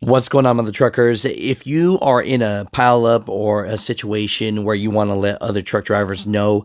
What's going on, Mother Truckers? If you are in a pileup or a situation where you want to let other truck drivers know,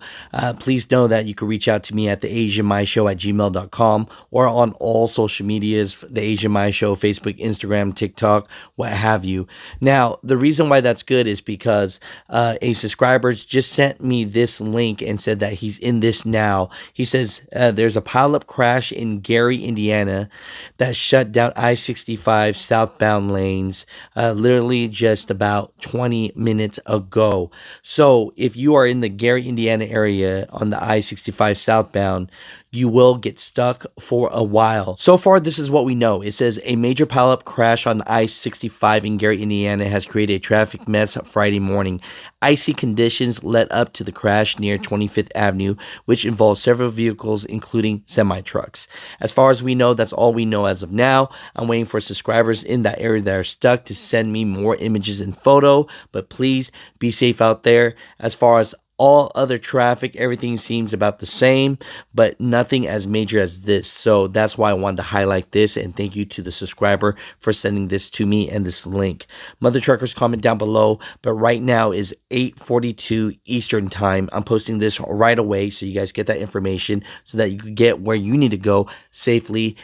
please know that you can reach out to me at theasianmyshow@gmail.com or on all social medias, The Asian My Show, Facebook, Instagram, TikTok, what have you. Now, the reason why that's good is because a subscriber just sent me this link and said that he's in this now. He says there's a pileup crash in Gary, Indiana that shut down I-65 southbound lanes literally just about 20 minutes ago. So if you are in the Gary, Indiana area on the I-65 southbound, you will get stuck for a while. So far, this is what we know. It says a major pileup crash on I-65 in Gary, Indiana has created a traffic mess Friday morning. Icy conditions led up to the crash near 25th Avenue, which involved several vehicles, including semi-trucks. As far as we know, that's all we know as of now. I'm waiting for subscribers in that area that are stuck to send me more images and photo, but please be safe out there. As far as all other traffic, everything seems about the same, but nothing as major as this. So that's why I wanted to highlight this, and thank you to the subscriber for sending this to me and this link. Mother Truckers, comment down below, but right now is 8:42 Eastern time. I'm posting this right away so you guys get that information so that you can get where you need to go safely.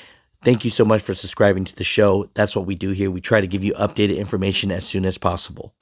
Thank you so much for subscribing to the show. That's what we do here. We try to give you updated information as soon as possible.